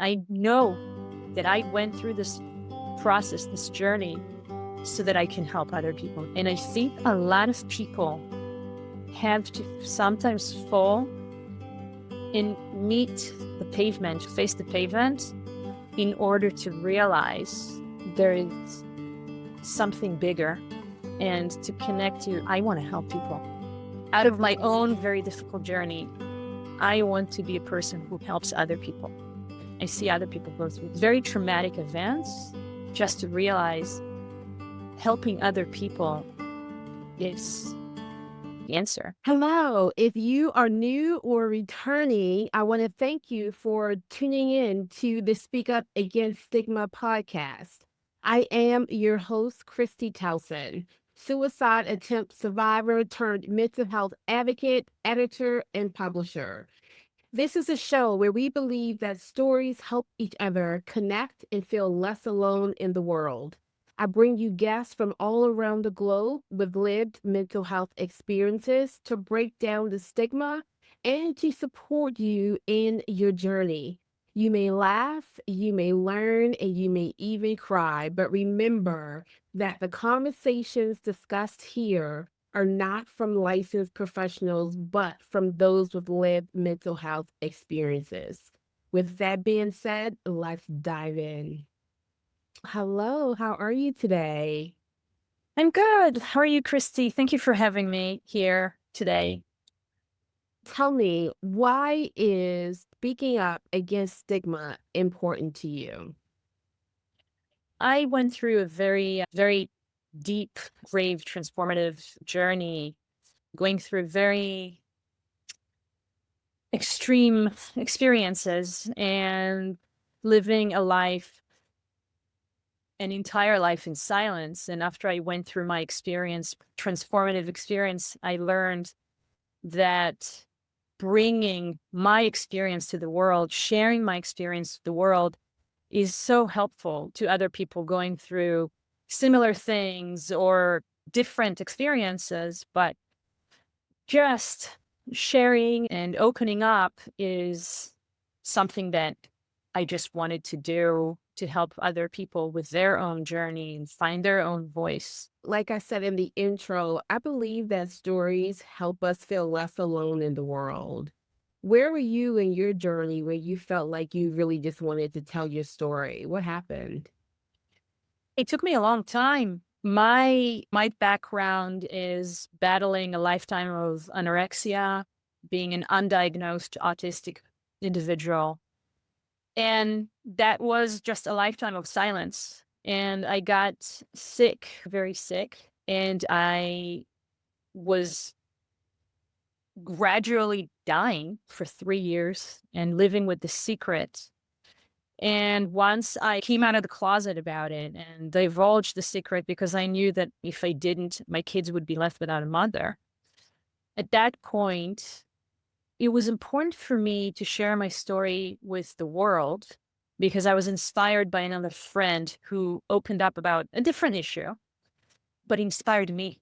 I know that I went through this process, this journey, so that I can help other people. And I think a lot of people have to sometimes fall and meet the pavement, face the pavement, in order to realize there is something bigger and to connect to, I want to help people. Out of my own very difficult journey, I want to be a person who helps other people. I see other people go through very traumatic events just to realize helping other people is the answer. Hello. If you are new or returning, I want to thank you for tuning in to the Speak Up Against Stigma podcast. I am your host, Kristy Towson, suicide attempt survivor turned mental health advocate, editor, and publisher. This is a show where we believe that stories help each other connect and feel less alone in the world. I bring you guests from all around the globe with lived mental health experiences to break down the stigma and to support you in your journey. You may laugh, you may learn, and you may even cry, but remember that the conversations discussed here are not from licensed professionals, but from those with lived mental health experiences. With that being said, let's dive in. Hello, how are you today? I'm good. How are you, Kristy? Thank you for having me here today. Tell me, why is speaking up against stigma important to you? I went through a very deep, grave, transformative journey, going through very extreme experiences and living a life, an entire life in silence. And after I went through my experience, transformative experience, I learned that bringing my experience to the world, sharing my experience to the world is so helpful to other people going through similar things or different experiences. But just sharing and opening up is something that I just wanted to do to help other people with their own journey and find their own voice. Like I said in the intro, I believe that stories help us feel less alone in the world. Where were you in your journey where you felt like you really just wanted to tell your story? What happened? It took me a long time. My background is battling a lifetime of anorexia, being an undiagnosed autistic individual. And that was just a lifetime of silence. And I got sick, very sick, and I was gradually dying for 3 years and living with the secret. And once I came out of the closet about it and divulged the secret, because I knew that if I didn't, my kids would be left without a mother. At that point, it was important for me to share my story with the world because I was inspired by another friend who opened up about a different issue, but inspired me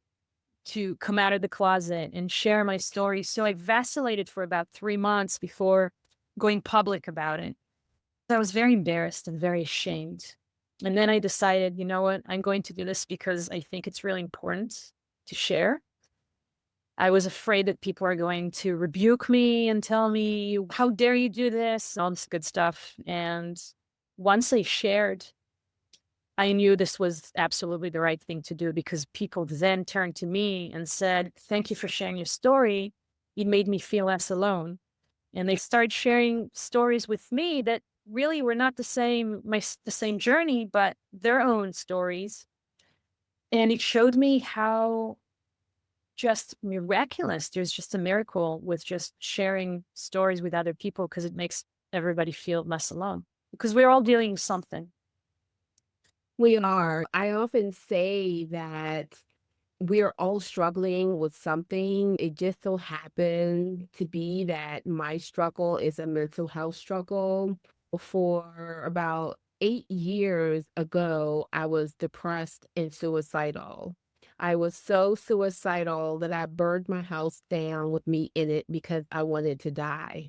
to come out of the closet and share my story. So I vacillated for about 3 months before going public about it. I was very embarrassed and very ashamed. And then I decided, you know what, I'm going to do this because I think it's really important to share. I was afraid that people are going to rebuke me and tell me, how dare you do this? All this good stuff. And once I shared, I knew this was absolutely the right thing to do because people then turned to me and said, thank you for sharing your story. It made me feel less alone. And they started sharing stories with me that really were not the same journey, but their own stories. And it showed me how just miraculous. There's just a miracle with just sharing stories with other people because it makes everybody feel less alone because we're all dealing with something. We are. I often say that we're all struggling with something. It just so happened to be that my struggle is a mental health struggle. For about 8 years ago, I was depressed and suicidal. I was so suicidal that I burned my house down with me in it because I wanted to die.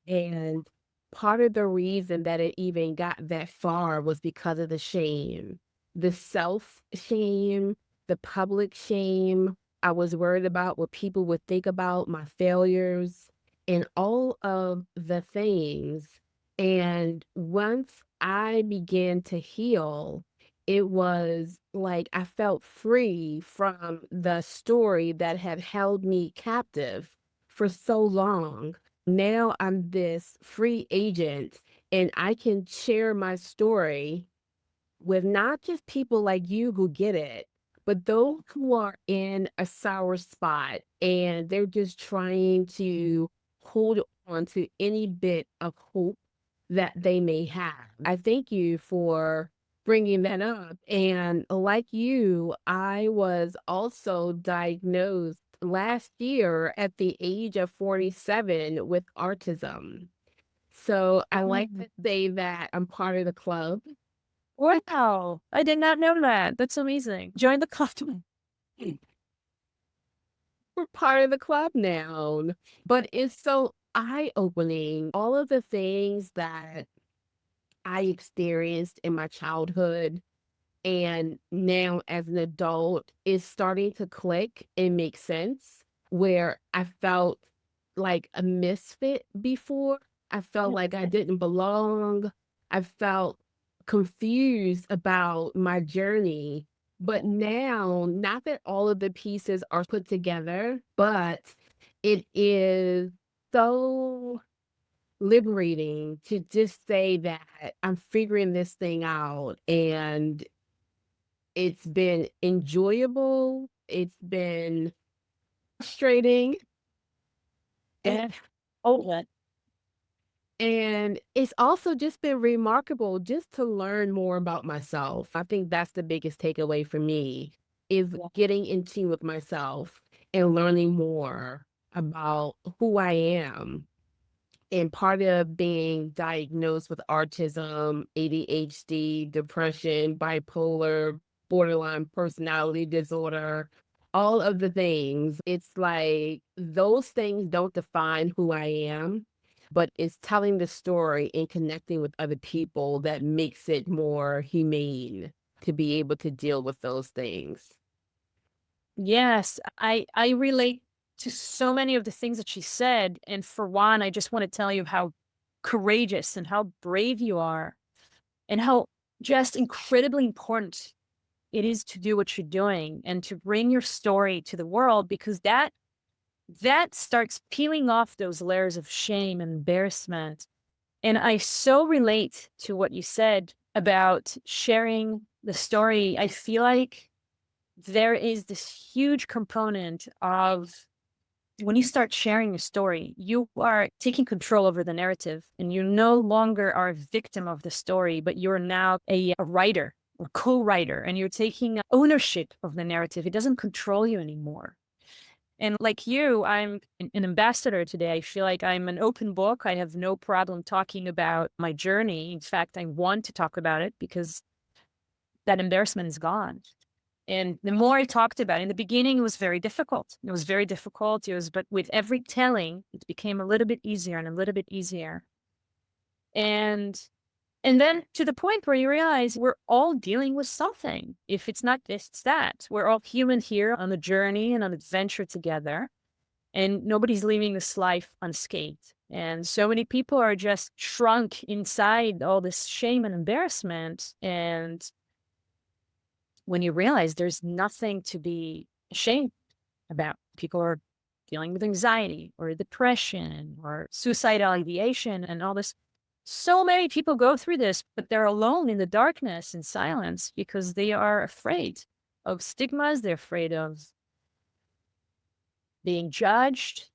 And part of the reason that it even got that far was because of the shame, the self shame, the public shame. I was worried about what people would think about my failures and all of the things. And once I began to heal, it was like I felt free from the story that had held me captive for so long. Now I'm this free agent and I can share my story with not just people like you who get it, but those who are in a sour spot and they're just trying to hold on to any bit of hope that they may have. I thank you for bringing that up. And like you, I was also diagnosed last year at the age of 47 with autism. So I like Mm. to say that I'm part of the club. Wow. I did not know that. That's amazing. Join the club. We're part of the club now. But it's so eye-opening. All of the things that I experienced in my childhood and now as an adult is starting to click and make sense, where I felt like a misfit before. I felt like I didn't belong. I felt confused about my journey. But now, not that all of the pieces are put together, but it is so liberating to just say that I'm figuring this thing out and it's been enjoyable, it's been frustrating, and Yeah. Oh, yeah. and it's also just been remarkable just to learn more about myself. I think that's the biggest takeaway for me is Yeah. getting in tune with myself and learning more about who I am. And part of being diagnosed with autism, ADHD, depression, bipolar, borderline personality disorder, all of the things, it's like those things don't define who I am, but it's telling the story and connecting with other people that makes it more humane to be able to deal with those things. Yes, I relate to so many of the things that she said, and for one, I just want to tell you how courageous and how brave you are, and how just incredibly important it is to do what you're doing and to bring your story to the world because that starts peeling off those layers of shame and embarrassment. And I so relate to what you said about sharing the story. I feel like there is this huge component of when you start sharing your story, you are taking control over the narrative and you no longer are a victim of the story, but you're now a writer or co-writer and you're taking ownership of the narrative. It doesn't control you anymore. And like you, I'm an ambassador today. I feel like I'm an open book. I have no problem talking about my journey. In fact, I want to talk about it because that embarrassment is gone. And the more I talked about it, in the beginning, it was very difficult. It was very difficult. But with every telling, it became a little bit easier and a little bit easier. And and then to the point where you realize we're all dealing with something. If it's not this, it's that. We're all human here on a journey and an adventure together. And nobody's leaving this life unscathed. And so many people are just shrunk inside all this shame and embarrassment. And when you realize there's nothing to be ashamed about, people are dealing with anxiety or depression or suicidal ideation and all this. So many people go through this, but they're alone in the darkness and silence because they are afraid of stigmas. They're afraid of being judged.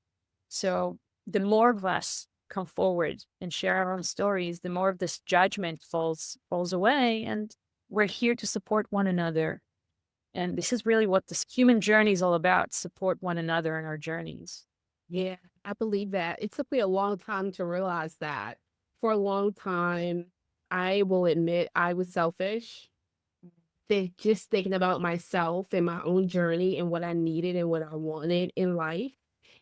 So the more of us come forward and share our own stories, the more of this judgment falls away, and we're here to support one another. And this is really what this human journey is all about: support one another in our journeys. Yeah, I believe that. It took me a long time to realize that. For a long time, I will admit I was selfish. Just thinking about myself and my own journey and what I needed and what I wanted in life.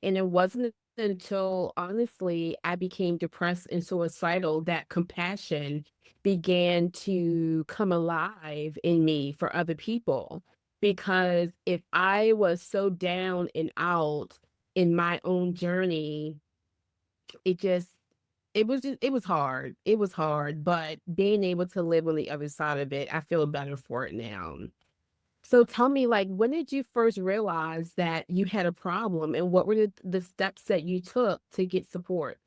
And it wasn't Until honestly, I became depressed and suicidal that compassion began to come alive in me for other people. Because if I was so down and out in my own journey, it just it was hard. It was hard, but being able to live on the other side of it, I feel better for it now. So tell me, like, when did you first realize that you had a problem, and what were the steps that you took to get support?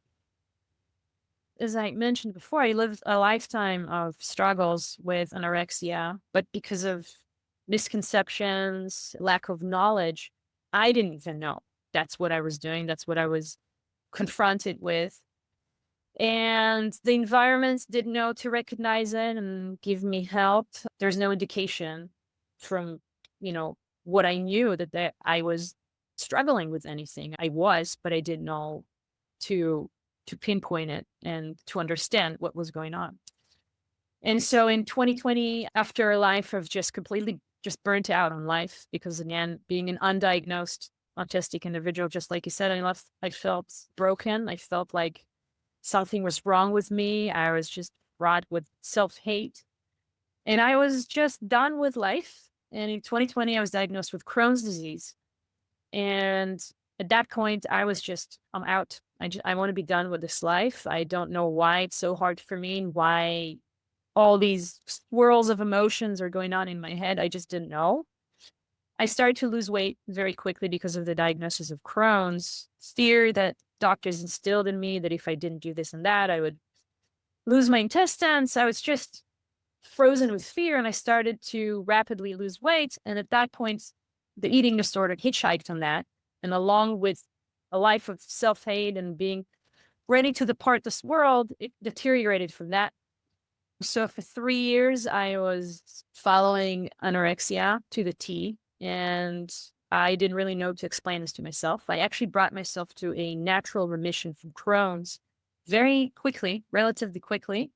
As I mentioned before, I lived a lifetime of struggles with anorexia, but because of misconceptions, lack of knowledge, I didn't even know that's what I was doing. That's what I was confronted with. And the environments didn't know to recognize it and give me help. There's no indication from, you know, what I knew that I was struggling with anything. I was, but I didn't know to pinpoint it and to understand what was going on. And so in 2020, after a life of just completely just burnt out on life, because again, being an undiagnosed autistic individual, just like you said, I felt broken. I felt like something was wrong with me. I was just wrought with self-hate. And I was just done with life. And in 2020, I was diagnosed with Crohn's disease. And at that point, I was just, I'm out. I want to be done with this life. I don't know why it's so hard for me and why all these swirls of emotions are going on in my head. I just didn't know. I started to lose weight very quickly because of the diagnosis of Crohn's, fear that doctors instilled in me that if I didn't do this and that, I would lose my intestines. I was just frozen with fear and I started to rapidly lose weight. And at that point, the eating disorder hitchhiked on that. And along with a life of self hate and being ready to depart this world, it deteriorated from that. So for 3 years, I was following anorexia to the T. And I didn't really know to explain this to myself. I actually brought myself to a natural remission from Crohn's very quickly, relatively quickly.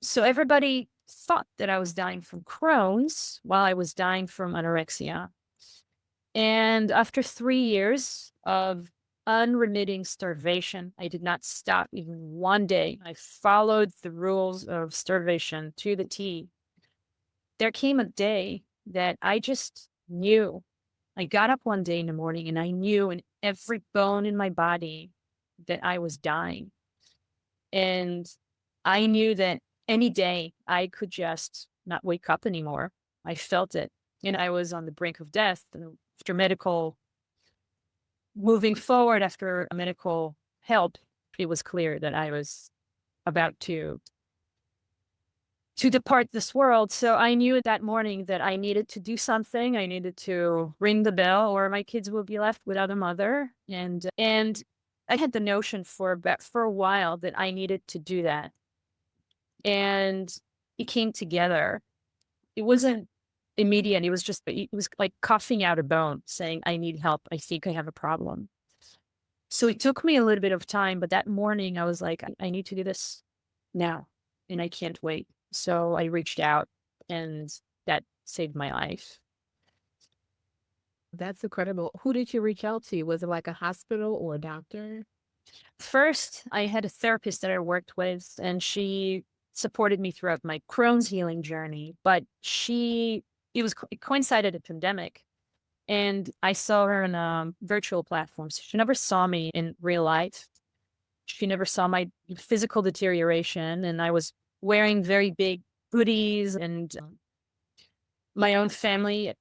So everybody thought that I was dying from Crohn's while I was dying from anorexia. And after 3 years of unremitting starvation, I did not stop even one day. I followed the rules of starvation to the T. There came a day that I just knew. I got up one day in the morning and I knew in every bone in my body that I was dying. And I knew that any day I could just not wake up anymore. I felt it. And I was on the brink of death. And after medical, moving forward after medical help, it was clear that I was about to depart this world. So I knew that morning that I needed to do something. I needed to ring the bell or my kids will be left without a mother. And I had the notion for a while that I needed to do that. And it came together. It wasn't immediate. It was like coughing out a bone saying, I need help. I think I have a problem. So it took me a little bit of time, but that morning I was like, I need to do this now and I can't wait. So I reached out and that saved my life. That's incredible. Who did you reach out to? Was it like a hospital or a doctor? First, I had a therapist that I worked with, and she supported me throughout my Crohn's healing journey. But it coincided a pandemic, and I saw her on a virtual platform. So she never saw me in real life. She never saw my physical deterioration, and I was wearing very big hoodies, and my own family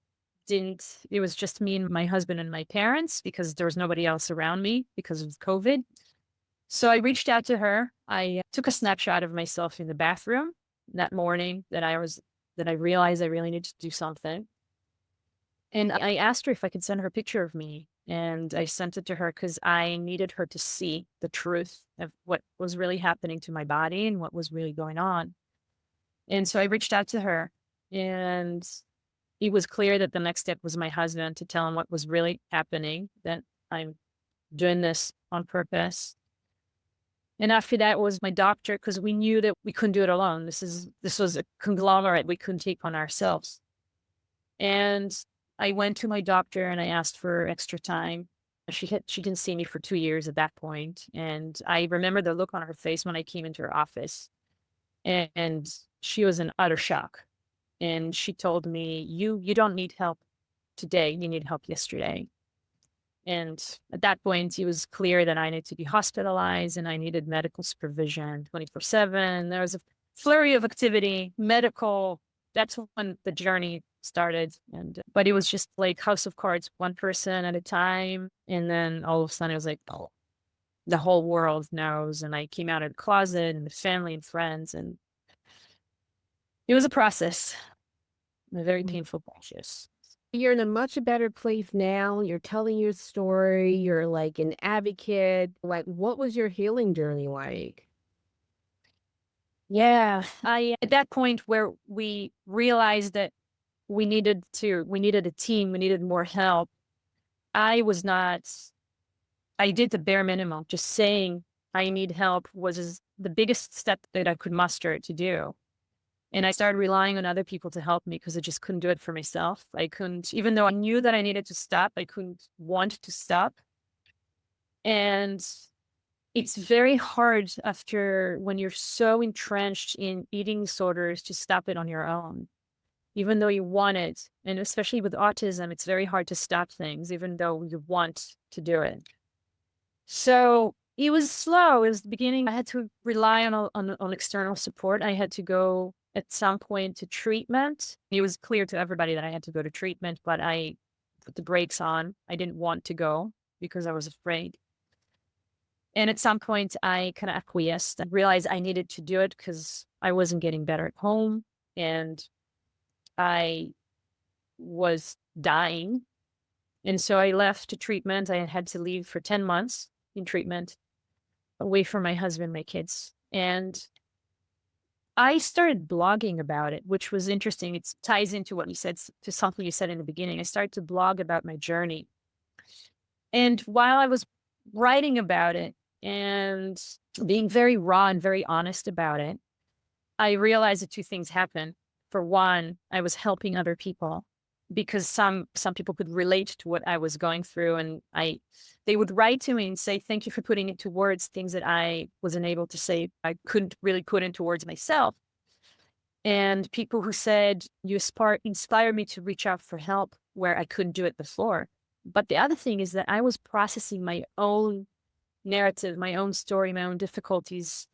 didn't. It was just me and my husband and my parents because there was nobody else around me because of COVID. So I reached out to her. I took a snapshot of myself in the bathroom that morning that I realized I really needed to do something. And I asked her if I could send her a picture of me. And I sent it to her because I needed her to see the truth of what was really happening to my body and what was really going on. And so I reached out to her and it was clear that the next step was my husband to tell him what was really happening, that I'm doing this on purpose. And after that was my doctor, because we knew that we couldn't do it alone. This was a conglomerate we couldn't take on ourselves. And I went to my doctor and I asked for extra time. She didn't see me for 2 years at that point, and I remember the look on her face when I came into her office, and she was in utter shock, and she told me, "You don't need help today, you need help yesterday." And at that point, it was clear that I needed to be hospitalized and I needed medical supervision 24/7. There was a flurry of activity, medical. That's when the journey started. But it was just like house of cards, one person at a time. And then all of a sudden it was like, oh, the whole world knows. And I came out of the closet and the family and friends. And it was a process, a very painful process. You're in a much better place now. You're telling your story. You're like an advocate. Like, what was your healing journey like? Yeah, I at that point where we realized that we needed a team, we needed more help. I was not I did the bare minimum. Just saying I need help was the biggest step that I could muster to do. And I started relying on other people to help me because I just couldn't do it for myself. I couldn't, even though I knew that I needed to stop, I couldn't want to stop. And it's very hard after when you're so entrenched in eating disorders to stop it on your own, even though you want it. And especially with autism, it's very hard to stop things, even though you want to do it. So it was slow. It was the beginning. I had to rely on external support. I had to go at some point to treatment. It was clear to everybody that I had to go to treatment, but I put the brakes on. I didn't want to go because I was afraid. And at some point, I kind of acquiesced and realized I needed to do it because I wasn't getting better at home and I was dying. And so I left to treatment. I had to leave for 10 months in treatment, away from my husband, my kids. And I started blogging about it, which was interesting. It ties into what you said, to something you said in the beginning. I started to blog about my journey. And while I was writing about it and being very raw and very honest about it, I realized that two things happened. For one, I was helping other people because some people could relate to what I was going through, and they would write to me and say, "Thank you for putting into words things that I wasn't able to say. I couldn't really put into words myself." And people who said, "You inspired me to reach out for help where I couldn't do it before." But the other thing is that I was processing my own narrative, my own story, my own difficulties.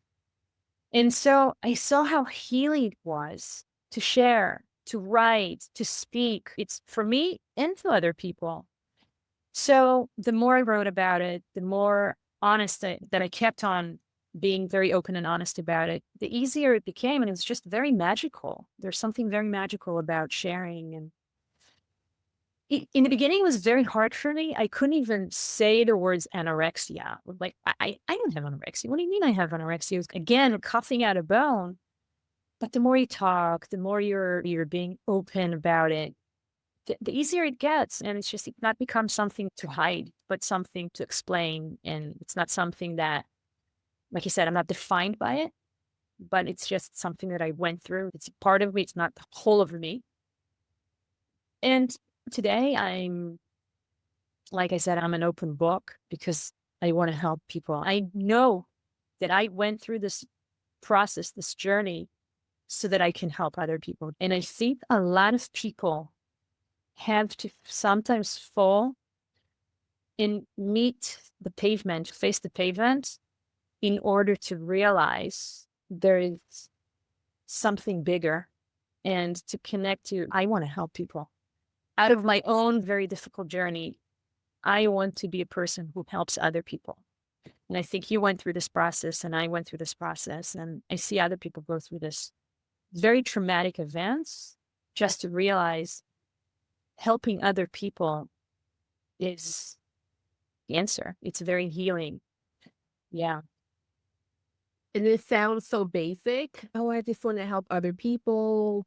And so I saw how healing it was to share, to write, to speak. It's for me and to other people. So the more I wrote about it, the more honest that I kept on being very open and honest about it, the easier it became. And it was just very magical. There's something very magical about sharing. And in the beginning, it was very hard for me. I couldn't even say the words anorexia. Like, I don't have anorexia. What do you mean I have anorexia? It was, again, coughing out a bone. But the more you talk, the more you're being open about it, the easier it gets. And it's not become something to hide, but something to explain. And it's not something that, like you said, I'm not defined by it, but it's just something that I went through. It's a part of me. It's not the whole of me. And today like I said, I'm an open book because I want to help people. I know that I went through this process, this journey, so that I can help other people. And I think a lot of people have to sometimes fall and face the pavement in order to realize there is something bigger and to connect to, I want to help people. Out of my own very difficult journey, I want to be a person who helps other people. And I think you went through this process and I went through this process, and I see other people go through this very traumatic events just to realize helping other people is the answer. It's very healing. Yeah. And it sounds so basic. Oh, I just want to help other people.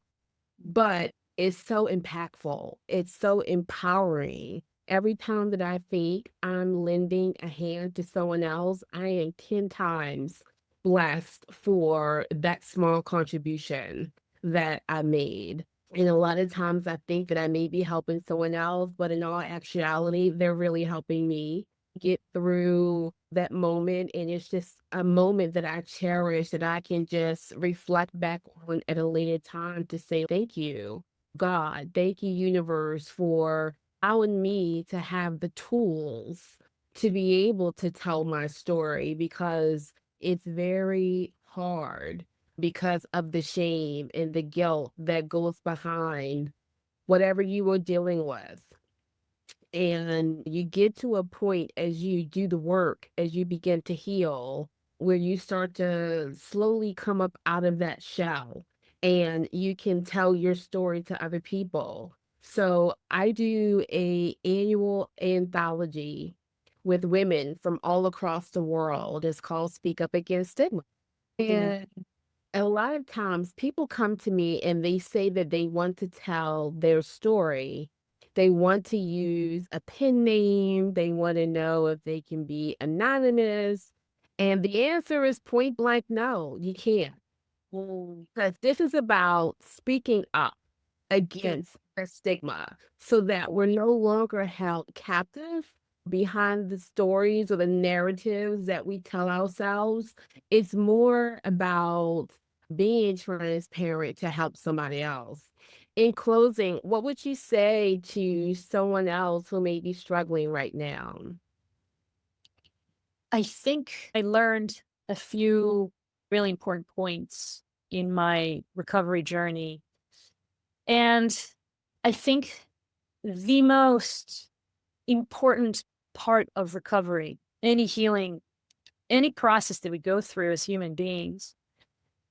But it's so impactful. It's so empowering. Every time that I think I'm lending a hand to someone else, I am 10 times blessed for that small contribution that I made. And a lot of times I think that I may be helping someone else, but in all actuality, they're really helping me. get through that moment. And it's just a moment that I cherish that I can just reflect back on at a later time to say, thank you, God. Thank you, universe, for allowing me to have the tools to be able to tell my story because it's very hard because of the shame and the guilt that goes behind whatever you were dealing with. And you get to a point as you do the work, as you begin to heal, where you start to slowly come up out of that shell and you can tell your story to other people. So I do a annual anthology with women from all across the world. It's called Speak Up Against Stigma. And a lot of times people come to me and they say that they want to tell their story. They want to use a pen name. They want to know if they can be anonymous. And the answer is point blank no, you can't. Because this is about speaking up against the stigma so that we're no longer held captive behind the stories or the narratives that we tell ourselves. It's more about being transparent to help somebody else. In closing, what would you say to someone else who may be struggling right now? I think I learned a few really important points in my recovery journey. And I think the most important part of recovery, any healing, any process that we go through as human beings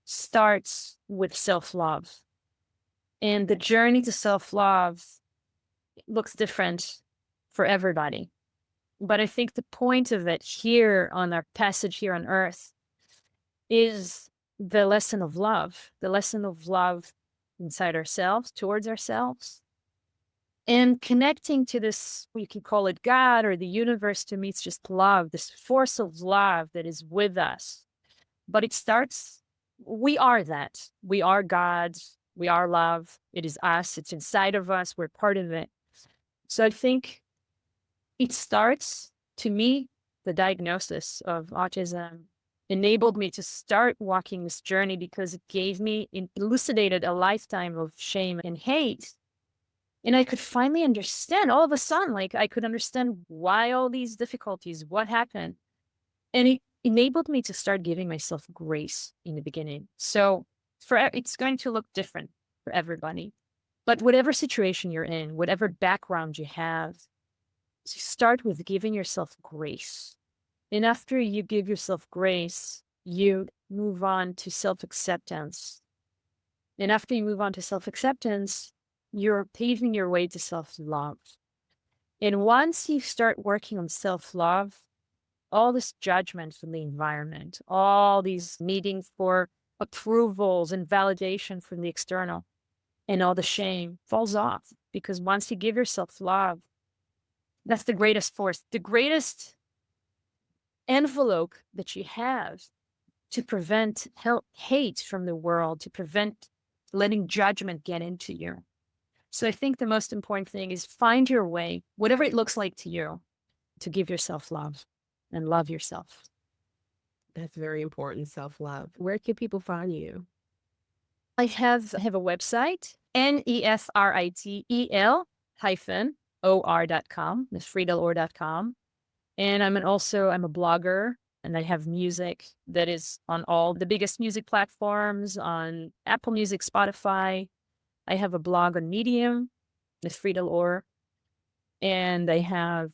starts with self-love. And the journey to self-love looks different for everybody. But I think the point of it here on our passage here on earth is the lesson of love inside ourselves, towards ourselves, and connecting to this, you can call it God or the universe. To me, it's just love, this force of love that is with us. But it starts, we are that. We are God. We are love. It is us. It's inside of us. We're part of it. So I think it starts, to me, the diagnosis of autism enabled me to start walking this journey because it elucidated a lifetime of shame and hate. And I could finally understand all of a sudden, like I could understand why all these difficulties, what happened. And it enabled me to start giving myself grace in the beginning. So it's going to look different for everybody. But whatever situation you're in, whatever background you have, start with giving yourself grace. And after you give yourself grace, you move on to self-acceptance. And after you move on to self-acceptance, you're paving your way to self-love. And once you start working on self-love, all this judgment from the environment, all these needing for approvals and validation from the external, and all the shame falls off. Because once you give yourself love, that's the greatest force, the greatest envelope that you have to prevent hate from the world, to prevent letting judgment get into you. So I think the most important thing is find your way, whatever it looks like to you, to give yourself love and love yourself. That's very important, self-love. Where can people find you? I have a website, NEFRITEL-OR.com, nefritel-or.com. And I'm a blogger, and I have music that is on all the biggest music platforms, on Apple Music, Spotify. I have a blog on Medium, Nefrit El-Or, and I have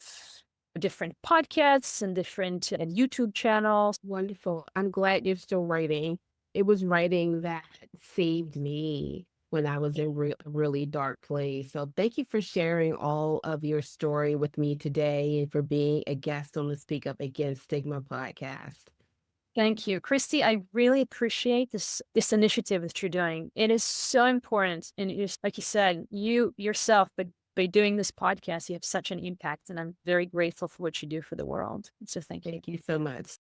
different podcasts and different YouTube channels. Wonderful. I'm glad you're still writing. It was writing that saved me when I was in a really dark place. So thank you for sharing all of your story with me today and for being a guest on the Speak Up Against Stigma podcast. Thank you, Kristy. I really appreciate this initiative that you're doing. It is so important, and it is, like you said, you yourself, but by doing this podcast, you have such an impact, and I'm very grateful for what you do for the world. So thank you. Thank you so much.